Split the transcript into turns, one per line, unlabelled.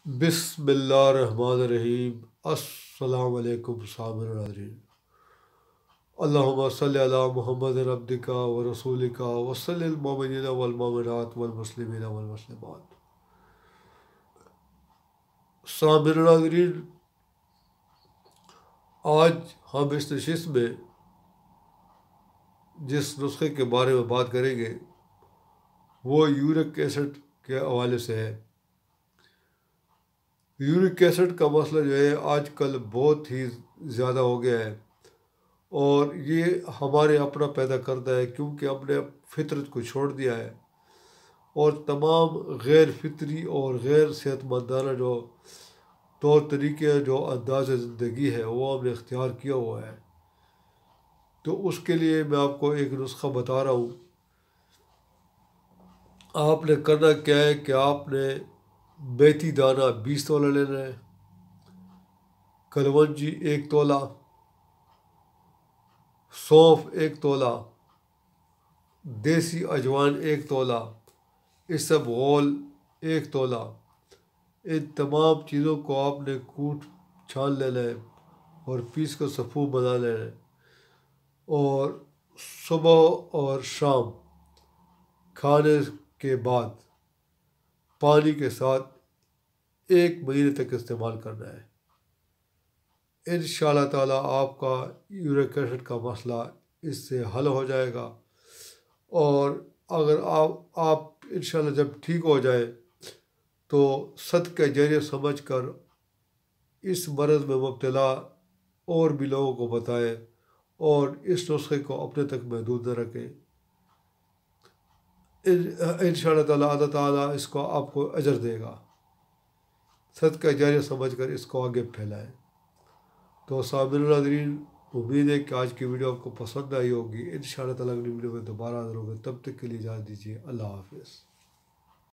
بسم اللہ الرحمن الرحیم۔ السلام علیکم سامعین ناظرین، اللہم صلی علی محمد عبدک و رسولک وصلی المؤمنین والمؤمنات والمسلمین والمسلمات۔ سامعین ناظرین، آج ہم اس نشست میں جس نسخے کے بارے میں بات کریں گے وہ یورک ایسڈ کے حوالے سے ہے۔ یورک ایسڈ کا مسئلہ جو ہے آج کل بہت ہی زیادہ ہو گیا ہے، اور یہ ہمارے اپنا پیدا کرتا ہے کیونکہ ہم نے فطرت کو چھوڑ دیا ہے، اور تمام غیر فطری اور غیر صحت مندانہ جو طور طریقے جو انداز زندگی ہے وہ ہم نے اختیار کیا ہوا ہے۔ تو اس کے لیے میں آپ کو ایک نسخہ بتا رہا ہوں۔ آپ نے کرنا کیا ہے کہ آپ نے میتھی دانہ 20 تولہ لینا ہے، کلونجی 1 تولہ، سونف 1 تولہ، دیسی اجوان 1 تولہ، اسب غول 1 تولہ۔ ان تمام چیزوں کو آپ نے کوٹ چھان لینا ہے اور پیس کر صفو بنا لینا ہے، اور صبح اور شام کھانے کے بعد پانی کے ساتھ 1 مہینے تک استعمال کرنا ہے۔ انشاءاللہ تعالیٰ آپ کا یورک ایسڈ کا مسئلہ اس سے حل ہو جائے گا، اور اگر آپ انشاءاللہ جب ٹھیک ہو جائے تو صدقہ جاریہ سمجھ کر اس مرض میں مبتلا اور بھی لوگوں کو بتائیں، اور اس نسخے کو اپنے تک محدود نہ رکھیں۔ انشاءاللہ تعالیٰ اللہ تعالیٰ اس کو آپ کو اجر دے گا۔ صدقہ جاریہ سمجھ کر اس کو آگے پھیلائیں۔ تو سامعین ناظرین، امید ہے کہ آج کی ویڈیو آپ کو پسند آئی ہوگی۔ انشاءاللہ تعالیٰ اگلی ویڈیو میں دوبارہ حاضر ہوں گے، تب تک کے لیے اجازت دیجیے۔ اللہ حافظ۔